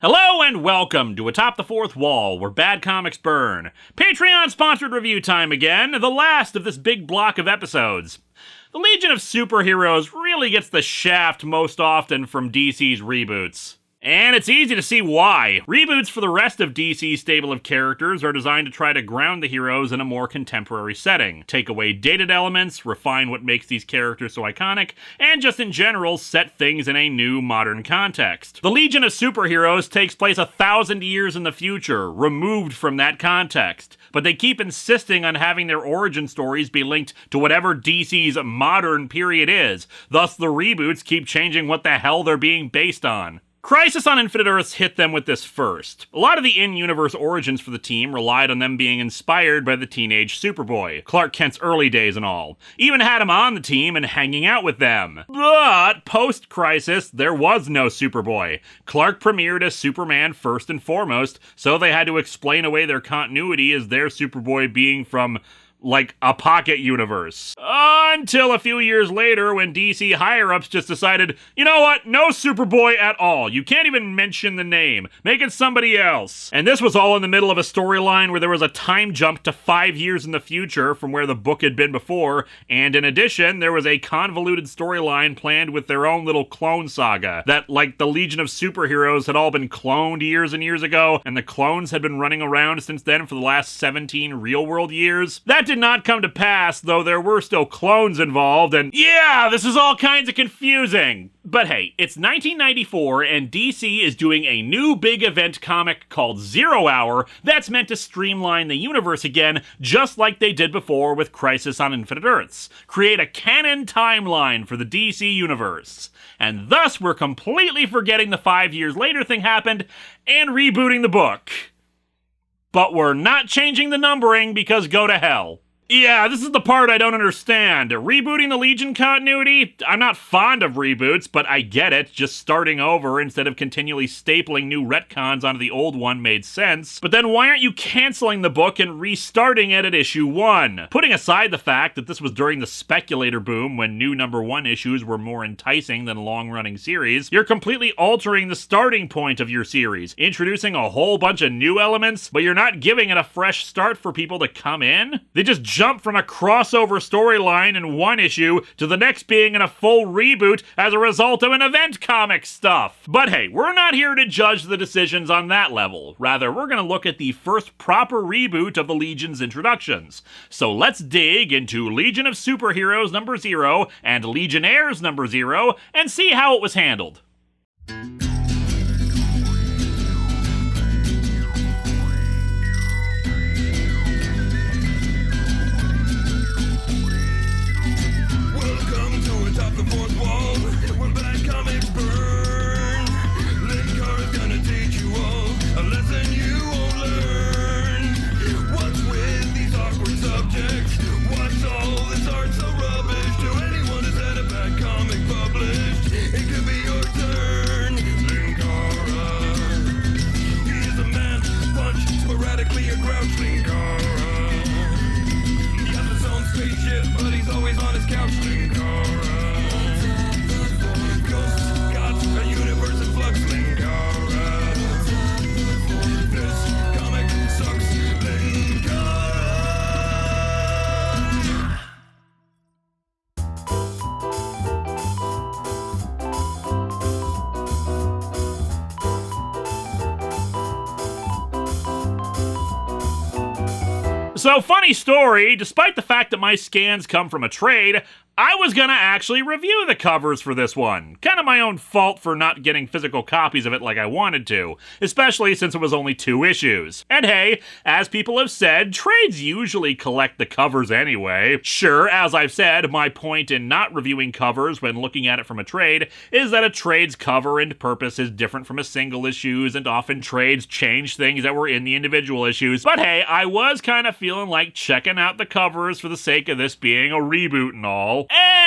Hello and welcome to Atop the Fourth Wall, where bad comics burn. Patreon-sponsored review time again, the last of this big block of episodes. The Legion of Superheroes really gets the shaft most often from DC's reboots. And it's easy to see why. Reboots for the rest of DC's stable of characters are designed to try to ground the heroes in a more contemporary setting, take away dated elements, refine what makes these characters so iconic, and just in general set things in a new modern context. The Legion of Superheroes takes place 1,000 years in the future, removed from that context, but they keep insisting on having their origin stories be linked to whatever DC's modern period is, thus the reboots keep changing what the hell they're being based on. Crisis on Infinite Earths hit them with this first. A lot of the in-universe origins for the team relied on them being inspired by the teenage Superboy, Clark Kent's early days and all. Even had him on the team and hanging out with them. But post-Crisis, there was no Superboy. Clark premiered as Superman first and foremost, so they had to explain away their continuity as their Superboy being from like a pocket universe. Until a few years later when DC higher-ups just decided, you know what, no Superboy at all. You can't even mention the name. Make it somebody else. And this was all in the middle of a storyline where there was a time jump to 5 years in the future from where the book had been before, and in addition, there was a convoluted storyline planned with their own little clone saga, that, like the Legion of Superheroes, had all been cloned years and years ago, and the clones had been running around since then for the last 17 real-world years. That did not come to pass, though there were still clones involved, and yeah, this is all kinds of confusing. But hey, it's 1994, and DC is doing a new big event comic called 0 Hour that's meant to streamline the universe again, just like they did before with Crisis on Infinite Earths. Create a canon timeline for the DC universe. And thus, we're completely forgetting the 5 years later thing happened, and rebooting the book. But we're not changing the numbering because go to hell. Yeah, this is the part I don't understand. Rebooting the Legion continuity? I'm not fond of reboots, but I get it. Just starting over instead of continually stapling new retcons onto the old one made sense. But then why aren't you canceling the book and restarting it at issue 1? Putting aside the fact that this was during the speculator boom when new #1 issues were more enticing than long-running series, you're completely altering the starting point of your series, introducing a whole bunch of new elements, but you're not giving it a fresh start for people to come in? They just jump from a crossover storyline in one issue to the next being in a full reboot as a result of an event comic stuff. But hey, we're not here to judge the decisions on that level. Rather, we're going to look at the first proper reboot of the Legion's introductions. So let's dig into Legion of Superheroes #0 and Legionnaires #0 and see how it was handled. Atop the fourth wall, where bad comics burn. Linkara's gonna teach you all a lesson you won't learn. What's with these awkward subjects? What's all this art so rubbish? To anyone who's had a bad comic published, it could be your turn. Linkara, he is a man punch, sporadically a grouch. Linkara, he has his own spaceship, but he's always on his couch. Linkara, a universe in flux. Linkara, this comic sucks. Linkara. So, funny story, despite the fact that my scans come from a trade, I was gonna actually review the covers for this one. Kind of my own fault for not getting physical copies of it like I wanted to, especially since it was only 2 issues. And hey, as people have said, trades usually collect the covers anyway. Sure, as I've said, my point in not reviewing covers when looking at it from a trade is that a trade's cover and purpose is different from a single issue's, and often trades change things that were in the individual issues. But hey, I was kind of feeling like checking out the covers for the sake of this being a reboot and all.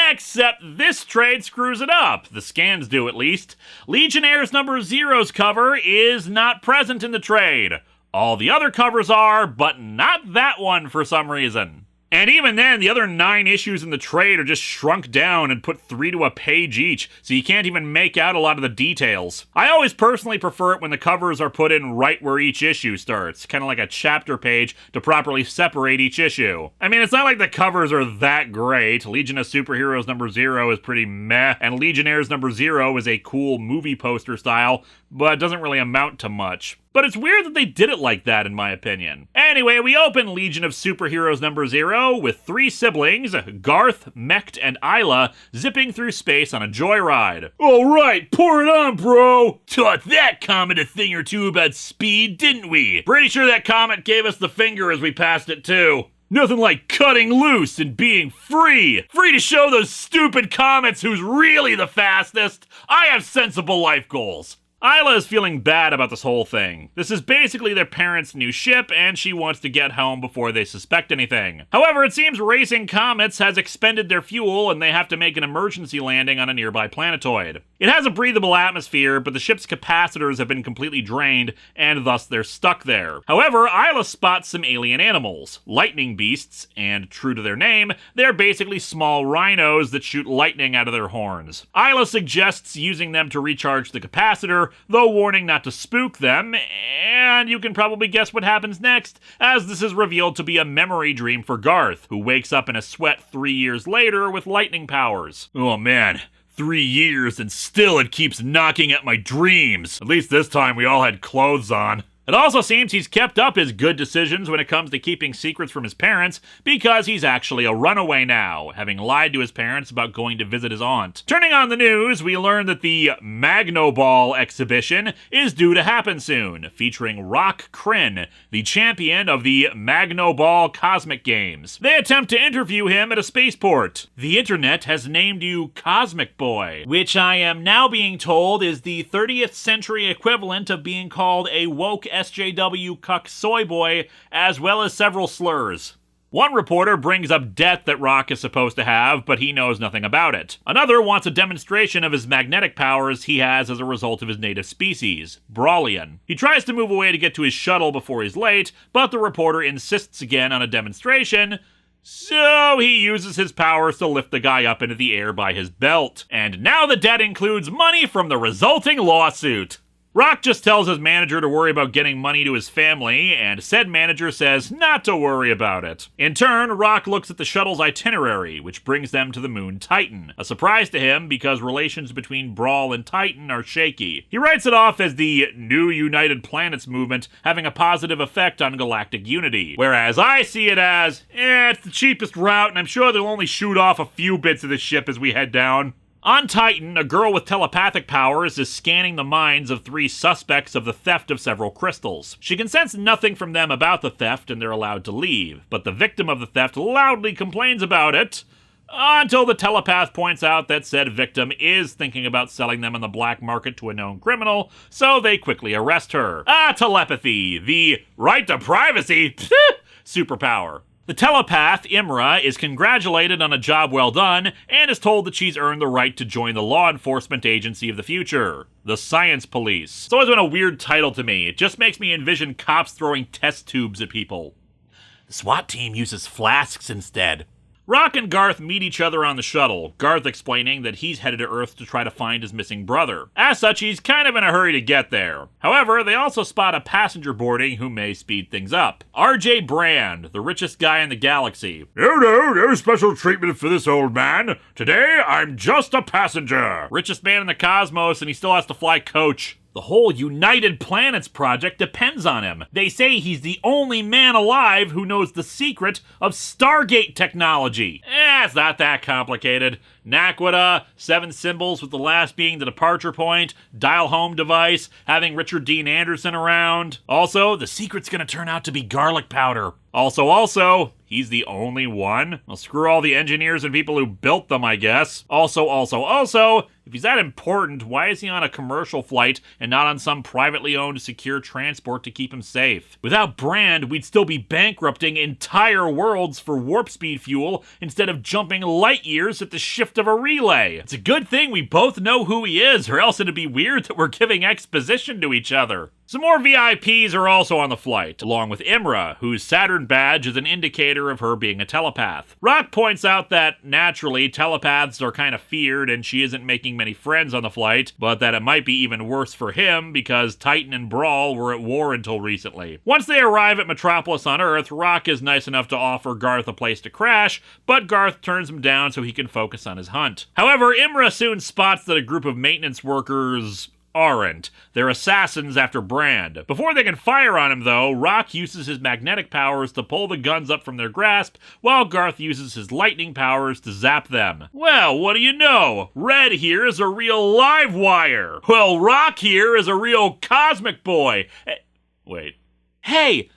Except this trade screws it up. The scans do, at least. Legionnaires #0's cover is not present in the trade. All the other covers are, but not that one for some reason. And even then, the other 9 issues in the trade are just shrunk down and put 3 to a page each, so you can't even make out a lot of the details. I always personally prefer it when the covers are put in right where each issue starts, kind of like a chapter page to properly separate each issue. I mean, it's not like the covers are that great. Legion of Superheroes number 0 is pretty meh, and Legionnaires number 0 is a cool movie poster style, but doesn't really amount to much. But it's weird that they did it like that, in my opinion. Anyway, we open Legion of Superheroes number 0 with 3 siblings, Garth, Mecht, and Isla, zipping through space on a joyride. Alright, pour it on, bro! Taught that comet a thing or two about speed, didn't we? Pretty sure that comet gave us the finger as we passed it, too. Nothing like cutting loose and being free. Free to show those stupid comets who's really the fastest. I have sensible life goals. Isla is feeling bad about this whole thing. This is basically their parents' new ship, and she wants to get home before they suspect anything. However, it seems racing comets has expended their fuel, and they have to make an emergency landing on a nearby planetoid. It has a breathable atmosphere, but the ship's capacitors have been completely drained, and thus they're stuck there. However, Isla spots some alien animals, lightning beasts, and true to their name, they're basically small rhinos that shoot lightning out of their horns. Isla suggests using them to recharge the capacitor, though warning not to spook them, and you can probably guess what happens next, as this is revealed to be a memory dream for Garth, who wakes up in a sweat 3 years later with lightning powers. Oh man, 3 years and still it keeps knocking at my dreams. At least this time we all had clothes on. It also seems he's kept up his good decisions when it comes to keeping secrets from his parents, because he's actually a runaway now, having lied to his parents about going to visit his aunt. Turning on the news, we learn that the Magno Ball exhibition is due to happen soon, featuring Rock Kryn, the champion of the Magno Ball Cosmic Games. They attempt to interview him at a spaceport. The internet has named you Cosmic Boy, which I am now being told is the 30th century equivalent of being called a woke SJW cuck soy boy, as well as several slurs. One reporter brings up debt that Rock is supposed to have, but he knows nothing about it. Another wants a demonstration of his magnetic powers he has as a result of his native species, Brawlian. He tries to move away to get to his shuttle before he's late, but the reporter insists again on a demonstration, so he uses his powers to lift the guy up into the air by his belt. And now the debt includes money from the resulting lawsuit. Rock just tells his manager to worry about getting money to his family, and said manager says not to worry about it. In turn, Rock looks at the shuttle's itinerary, which brings them to the moon Titan. A surprise to him because relations between Brawl and Titan are shaky. He writes it off as the New United Planets movement having a positive effect on galactic unity, whereas I see it as, it's the cheapest route and I'm sure they'll only shoot off a few bits of the ship as we head down. On Titan, a girl with telepathic powers is scanning the minds of 3 suspects of the theft of several crystals. She can sense nothing from them about the theft and they're allowed to leave, but the victim of the theft loudly complains about it, until the telepath points out that said victim is thinking about selling them on the black market to a known criminal, so they quickly arrest her. Telepathy, the right to privacy superpower. The telepath, Imra, is congratulated on a job well done and is told that she's earned the right to join the law enforcement agency of the future, the Science Police. It's always been a weird title to me. It just makes me envision cops throwing test tubes at people. The SWAT team uses flasks instead. Rock and Garth meet each other on the shuttle, Garth explaining that he's headed to Earth to try to find his missing brother. As such, he's kind of in a hurry to get there. However, they also spot a passenger boarding who may speed things up. RJ Brand, the richest guy in the galaxy. No special treatment for this old man. Today, I'm just a passenger. Richest man in the cosmos, and he still has to fly coach. The whole United Planets project depends on him. They say he's the only man alive who knows the secret of Stargate technology. It's not that complicated. Naquita, 7 symbols with the last being the departure point, dial home device, having Richard Dean Anderson around. Also, the secret's gonna turn out to be garlic powder. Also, he's the only one? Well, screw all the engineers and people who built them, I guess. Also, if he's that important, why is he on a commercial flight and not on some privately owned secure transport to keep him safe? Without Brand, we'd still be bankrupting entire worlds for warp speed fuel instead of jumping light years at the shift of a relay. It's a good thing we both know who he is, or else it'd be weird that we're giving exposition to each other. Some more VIPs are also on the flight, along with Imra, whose Saturn badge is an indicator of her being a telepath. Rock points out that, naturally, telepaths are kind of feared and she isn't making many friends on the flight, but that it might be even worse for him because Titan and Brawl were at war until recently. Once they arrive at Metropolis on Earth, Rock is nice enough to offer Garth a place to crash, but Garth turns him down so he can focus on his hunt. However, Imra soon spots that a group of maintenance workers aren't. They're assassins after Brand. Before they can fire on him, though, Rock uses his magnetic powers to pull the guns up from their grasp, while Garth uses his lightning powers to zap them. Well, what do you know? Red here is a real live wire. Well, Rock here is a real cosmic boy. Wait. Hey!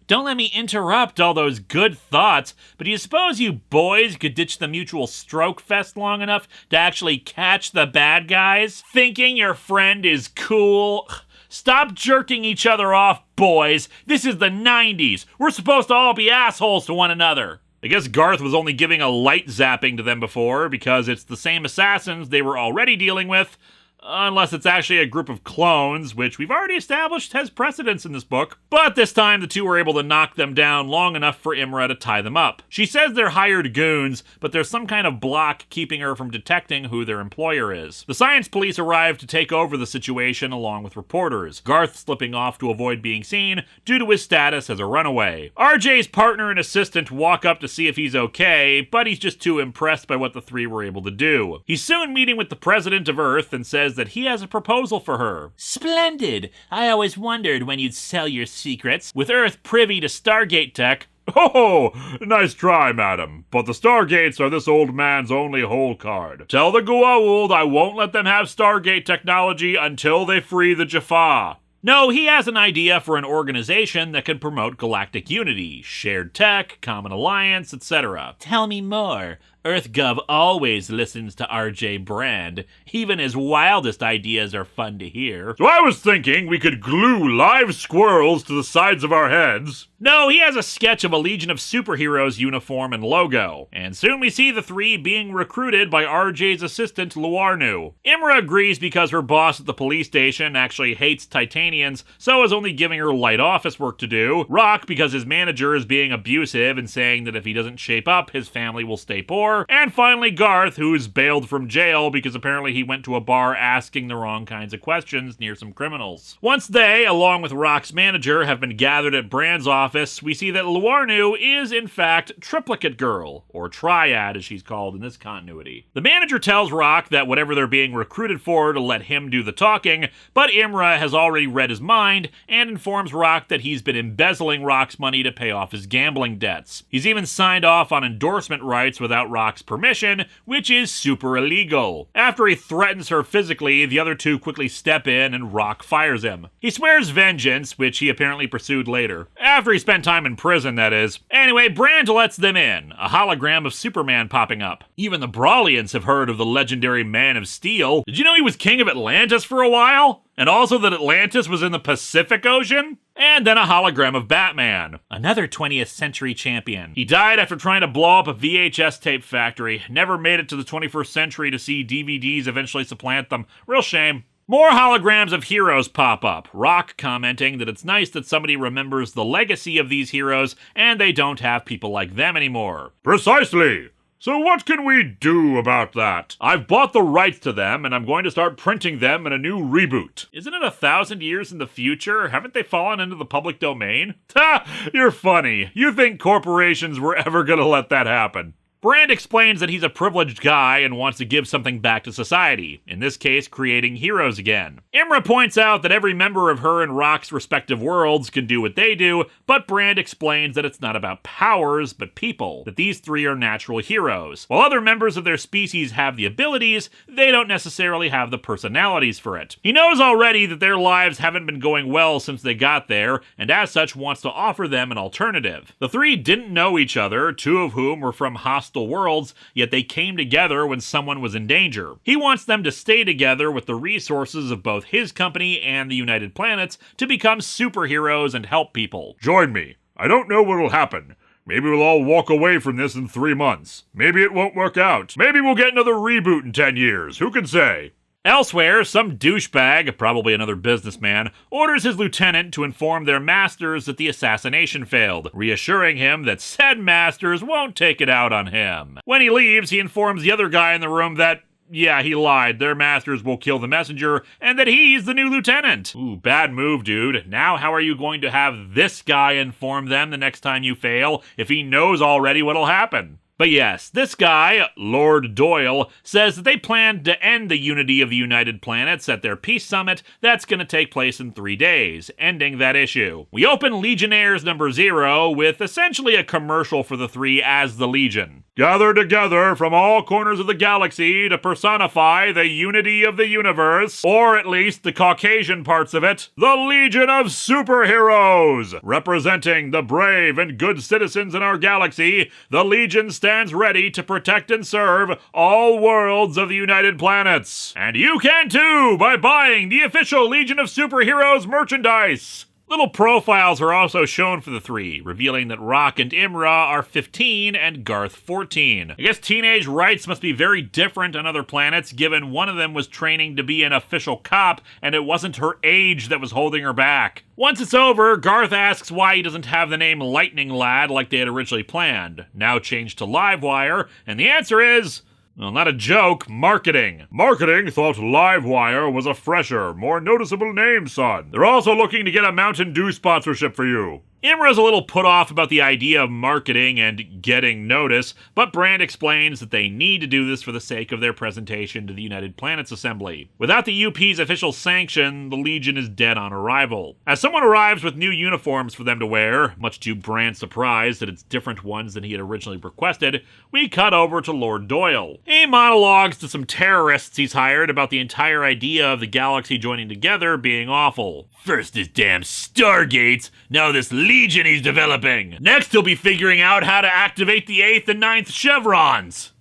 Don't let me interrupt all those good thoughts, but do you suppose you boys could ditch the mutual stroke fest long enough to actually catch the bad guys? Thinking your friend is cool? Stop jerking each other off, boys. This is the 90s. We're supposed to all be assholes to one another. I guess Garth was only giving a light zapping to them before, because it's the same assassins they were already dealing with. Unless it's actually a group of clones, which we've already established has precedence in this book. But this time, the two were able to knock them down long enough for Imra to tie them up. She says they're hired goons, but there's some kind of block keeping her from detecting who their employer is. The science police arrive to take over the situation along with reporters, Garth slipping off to avoid being seen due to his status as a runaway. RJ's partner and assistant walk up to see if he's okay, but he's just too impressed by what the three were able to do. He's soon meeting with the president of Earth and says that he has a proposal for her. Splendid! I always wondered when you'd sell your secrets. With Earth privy to Stargate tech. Oh, nice try, madam. But the Stargates are this old man's only hole card. Tell the Goa'uld I won't let them have Stargate technology until they free the Jaffa. No, he has an idea for an organization that can promote galactic unity, shared tech, common alliance, etc. Tell me more. EarthGov always listens to RJ Brand. Even his wildest ideas are fun to hear. So I was thinking we could glue live squirrels to the sides of our heads. No, he has a sketch of a Legion of Superheroes uniform and logo. And soon we see the three being recruited by RJ's assistant, Luarnu. Imra agrees because her boss at the police station actually hates Titanians, so is only giving her light office work to do. Rock because his manager is being abusive and saying that if he doesn't shape up, his family will stay poor. And finally Garth, who's bailed from jail because apparently he went to a bar asking the wrong kinds of questions near some criminals. Once they, along with Rock's manager, have been gathered at Brand's office, we see that Luarnu is in fact Triplicate Girl, or Triad as she's called in this continuity. The manager tells Rock that whatever they're being recruited for to let him do the talking, but Imra has already read his mind and informs Rock that he's been embezzling Rock's money to pay off his gambling debts. He's even signed off on endorsement rights without Rock's permission, which is super illegal. After he threatens her physically, the other two quickly step in and Rock fires him. He swears vengeance, which he apparently pursued later. After he spent time in prison, that is. Anyway, Brand lets them in, a hologram of Superman popping up. Even the Brawlians have heard of the legendary Man of Steel. Did you know he was king of Atlantis for a while? And also that Atlantis was in the Pacific Ocean? And then a hologram of Batman, another 20th century champion. He died after trying to blow up a VHS tape factory. Never made it to the 21st century to see DVDs eventually supplant them. Real shame. More holograms of heroes pop up, Rock commenting that it's nice that somebody remembers the legacy of these heroes and they don't have people like them anymore. Precisely! So what can we do about that? I've bought the rights to them, and I'm going to start printing them in a new reboot. Isn't it 1,000 years in the future? Haven't they fallen into the public domain? Ha! You're funny. You think corporations were ever gonna let that happen. Brand explains that he's a privileged guy and wants to give something back to society, in this case, creating heroes again. Imra points out that every member of her and Rock's respective worlds can do what they do, but Brand explains that it's not about powers, but people, that these three are natural heroes. While other members of their species have the abilities, they don't necessarily have the personalities for it. He knows already that their lives haven't been going well since they got there, and as such wants to offer them an alternative. The three didn't know each other, two of whom were from hostile worlds, yet they came together when someone was in danger. He wants them to stay together with the resources of both his company and the United Planets to become superheroes and help people. Join me. I don't know what'll happen. Maybe we'll all walk away from this in 3 months. Maybe it won't work out. Maybe we'll get another reboot in 10 years. Who can say? Elsewhere, some douchebag, probably another businessman, orders his lieutenant to inform their masters that the assassination failed, reassuring him that said masters won't take it out on him. When he leaves, he informs the other guy in the room that, yeah, he lied. Their masters will kill the messenger, and that he's the new lieutenant. Ooh, bad move, dude. Now how are you going to have this guy inform them the next time you fail if he knows already what'll happen? But yes, this guy, Lord Doyle, says that they plan to end the unity of the United Planets at their peace summit that's going to take place in 3 days, ending that issue. We open Legionnaires number 0 with essentially a commercial for the three as the Legion. Gather together from all corners of the galaxy to personify the unity of the universe, or at least the Caucasian parts of it, the Legion of Superheroes! Representing the brave and good citizens in our galaxy, the Legion stands ready to protect and serve all worlds of the United Planets. And you can too by buying the official Legion of Superheroes merchandise! Little profiles are also shown for the three, revealing that Rock and Imra are 15 and Garth 14. I guess teenage rights must be very different on other planets, given one of them was training to be an official cop, and it wasn't her age that was holding her back. Once it's over, Garth asks why he doesn't have the name Lightning Lad like they had originally planned, now changed to Livewire, and the answer is, well, not a joke, marketing. Marketing thought Livewire was a fresher, more noticeable name, son. They're also looking to get a Mountain Dew sponsorship for you. Imra's a little put off about the idea of marketing and getting notice, but Brand explains that they need to do this for the sake of their presentation to the United Planets Assembly. Without the UP's official sanction, the Legion is dead on arrival. As someone arrives with new uniforms for them to wear, much to Brand's surprise that it's different ones than he had originally requested, we cut over to Lord Doyle. He monologues to some terrorists he's hired about the entire idea of the galaxy joining together being awful. First his damn Stargates, now this Legion he's developing. Next he'll be figuring out how to activate the 8th and 9th chevrons.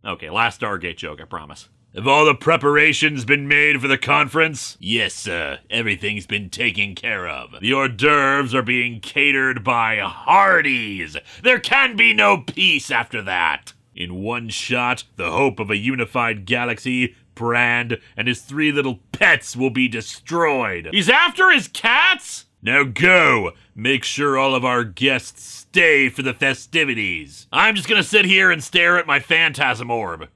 Okay, last Stargate joke, I promise. Have all the preparations been made for the conference? Yes, sir. Everything's been taken care of. The hors d'oeuvres are being catered by Hardee's. There can be no peace after that. In one shot, the hope of a unified galaxy, Brand, and his 3 little pets will be destroyed. He's after his cats? Now go! Make sure all of our guests stay for the festivities. I'm just gonna sit here and stare at my phantasm orb.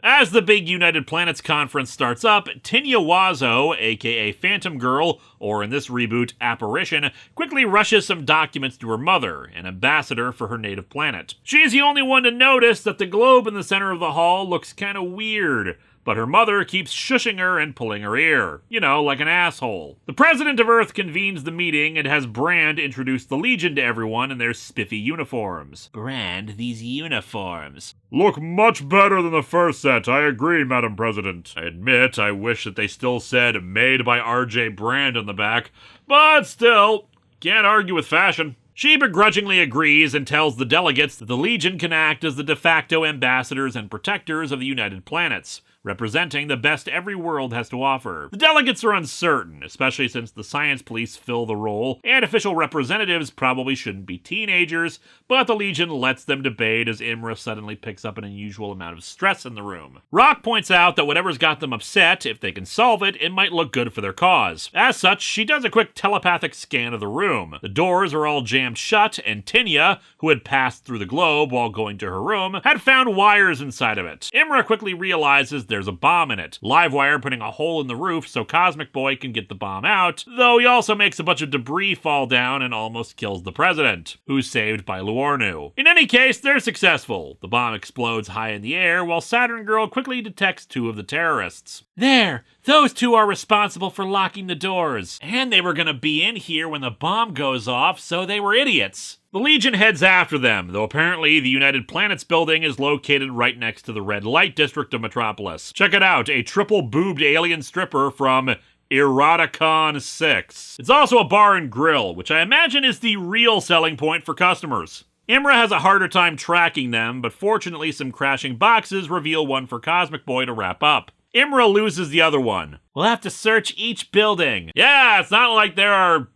As the big United Planets conference starts up, Tinya Wazo, aka Phantom Girl, or in this reboot, Apparition, quickly rushes some documents to her mother, an ambassador for her native planet. She's the only one to notice that the globe in the center of the hall looks kinda weird, but her mother keeps shushing her and pulling her ear. You know, like an asshole. The President of Earth convenes the meeting and has Brand introduce the Legion to everyone in their spiffy uniforms. Brand, these uniforms look much better than the first set, I agree, Madam President. I admit I wish that they still said made by R.J. Brand on the back, but still, can't argue with fashion. She begrudgingly agrees and tells the delegates that the Legion can act as the de facto ambassadors and protectors of the United Planets, representing the best every world has to offer. The delegates are uncertain, especially since the science police fill the role, and official representatives probably shouldn't be teenagers, but the Legion lets them debate as Imra suddenly picks up an unusual amount of stress in the room. Rock points out that whatever's got them upset, if they can solve it, it might look good for their cause. As such, she does a quick telepathic scan of the room. The doors are all jammed shut, and Tinya, who had passed through the globe while going to her room, had found wires inside of it. Imra quickly realizes there's a bomb in it, Livewire putting a hole in the roof so Cosmic Boy can get the bomb out, though he also makes a bunch of debris fall down and almost kills the president, who's saved by Luornu. In any case, they're successful. The bomb explodes high in the air, while Saturn Girl quickly detects 2 of the terrorists. There! Those 2 are responsible for locking the doors. And they were gonna be in here when the bomb goes off, so they were idiots. The Legion heads after them, though apparently the United Planets building is located right next to the red light district of Metropolis. Check it out, a triple-boobed alien stripper from Eroticon 6. It's also a bar and grill, which I imagine is the real selling point for customers. Imra has a harder time tracking them, but fortunately some crashing boxes reveal one for Cosmic Boy to wrap up. Imra loses the other one. We'll have to search each building. Yeah, it's not like there are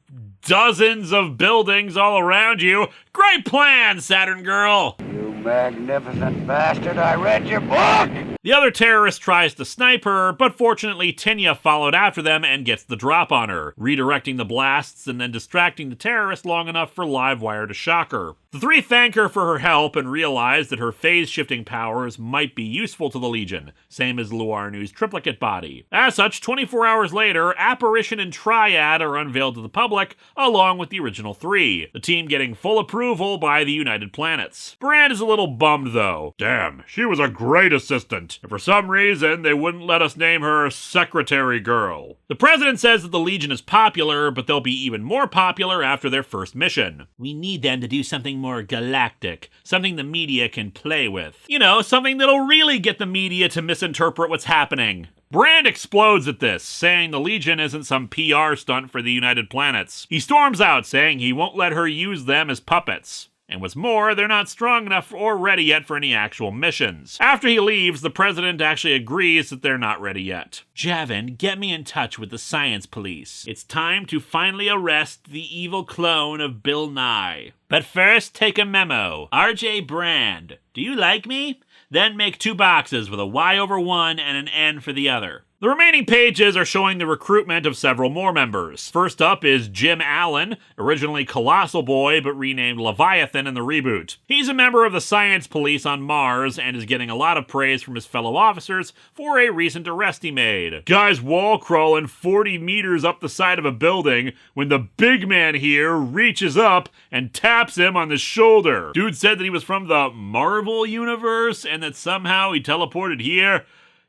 dozens of buildings all around you. Great plan, Saturn Girl! You magnificent bastard, I read your book! The other terrorist tries to snipe her, but fortunately Tinya followed after them and gets the drop on her, redirecting the blasts and then distracting the terrorist long enough for Livewire to shock her. The three thank her for her help and realize that her phase-shifting powers might be useful to the Legion, same as Luarnu's triplicate body. As such, 24 hours later, Apparition and Triad are unveiled to the public, along with the original three, the team getting full approval by the United Planets. Brand is a little bummed though. Damn, she was a great assistant, and for some reason they wouldn't let us name her Secretary Girl. The President says that the Legion is popular, but they'll be even more popular after their first mission. We need them to do something more galactic, something the media can play with. You know, something that'll really get the media to misinterpret what's happening. Brand explodes at this, saying the Legion isn't some PR stunt for the United Planets. He storms out, saying he won't let her use them as puppets. And what's more, they're not strong enough or ready yet for any actual missions. After he leaves, the President actually agrees that they're not ready yet. Javin, get me in touch with the science police. It's time to finally arrest the evil clone of Bill Nye. But first, take a memo. RJ Brand, do you like me? Then make 2 boxes with a Y over one and an N for the other. The remaining pages are showing the recruitment of several more members. First up is Jim Allen, originally Colossal Boy but renamed Leviathan in the reboot. He's a member of the Science Police on Mars and is getting a lot of praise from his fellow officers for a recent arrest he made. Guy's wall crawling 40 meters up the side of a building when the big man here reaches up and taps him on the shoulder. Dude said that he was from the Marvel universe and that somehow he teleported here.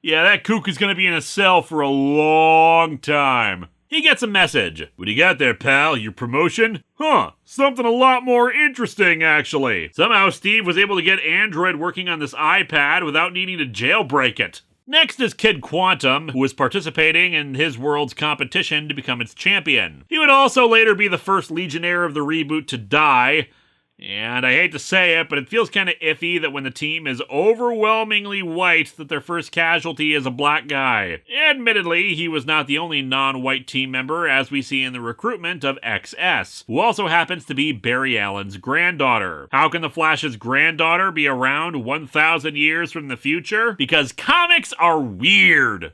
Yeah, that kook is gonna be in a cell for a long time. He gets a message. What do you got there, pal? Your promotion? Huh, something a lot more interesting, actually. Somehow Steve was able to get Android working on this iPad without needing to jailbreak it. Next is Kid Quantum, who is participating in his world's competition to become its champion. He would also later be the first Legionnaire of the reboot to die. And I hate to say it, but it feels kind of iffy that when the team is overwhelmingly white, that their first casualty is a black guy. Admittedly, he was not the only non-white team member, as we see in the recruitment of XS, who also happens to be Barry Allen's granddaughter. How can the Flash's granddaughter be around 1,000 years from the future? Because comics are weird.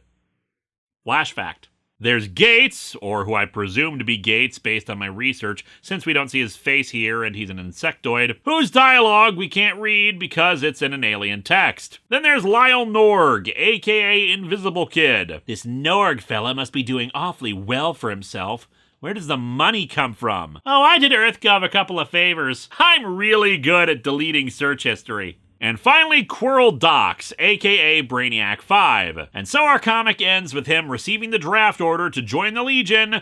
Flash fact. There's Gates, or who I presume to be Gates based on my research, since we don't see his face here and he's an insectoid, whose dialogue we can't read because it's in an alien text. Then there's Lyle Norg, aka Invisible Kid. This Norg fella must be doing awfully well for himself. Where does the money come from? Oh, I did EarthGov a couple of favors. I'm really good at deleting search history. And finally, Quirrell Dox, aka Brainiac 5. And so our comic ends with him receiving the draft order to join the Legion,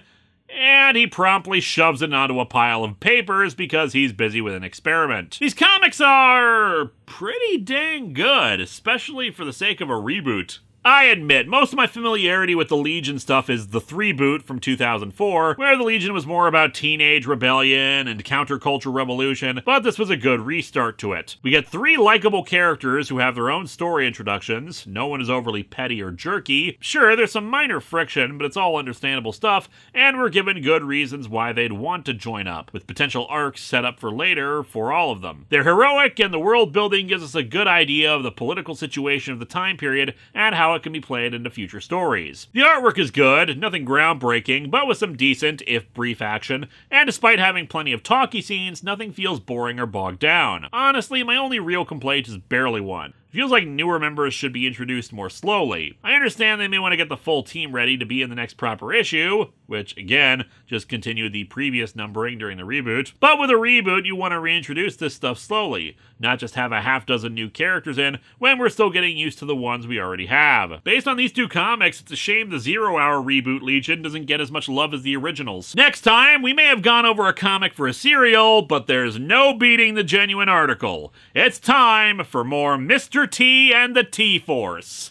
and he promptly shoves it onto a pile of papers because he's busy with an experiment. These comics are pretty dang good, especially for the sake of a reboot. I admit, most of my familiarity with the Legion stuff is the 3-boot from 2004, where the Legion was more about teenage rebellion and counterculture revolution, but this was a good restart to it. We get 3 likable characters who have their own story introductions, no one is overly petty or jerky. Sure, there's some minor friction, but it's all understandable stuff, and we're given good reasons why they'd want to join up, with potential arcs set up for later for all of them. They're heroic, and the world building gives us a good idea of the political situation of the time period and how it can be played into future stories. The artwork is good, nothing groundbreaking, but with some decent, if brief, action, and despite having plenty of talky scenes, nothing feels boring or bogged down. Honestly, my only real complaint is barely one. It feels like newer members should be introduced more slowly. I understand they may want to get the full team ready to be in the next proper issue, which, again, just continued the previous numbering during the reboot. But with a reboot, you want to reintroduce this stuff slowly, not just have a half-dozen new characters in when we're still getting used to the ones we already have. Based on these 2 comics, it's a shame the Zero-Hour reboot Legion doesn't get as much love as the originals. Next time, we may have gone over a comic for a serial, but there's no beating the genuine article. It's time for more Mr. T and the T-Force.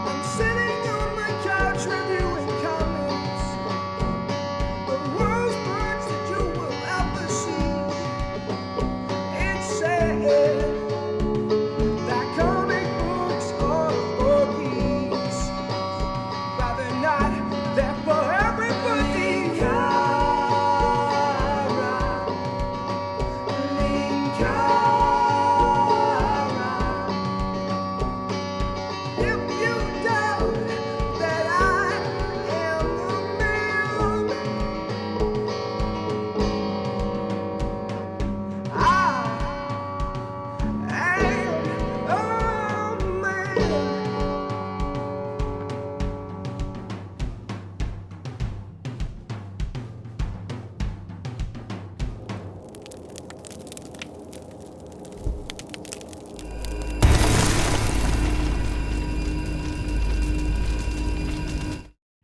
I'm sitting on my couch reviewing comics, the worst words that you will ever see. It's sad that comic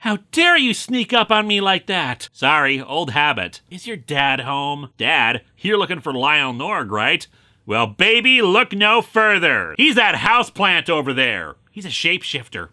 How dare you sneak up on me like that? Sorry, old habit. Is your dad home? Dad? You're looking for Lionel Norg, right? Well, baby, look no further. He's that houseplant over there. He's a shapeshifter.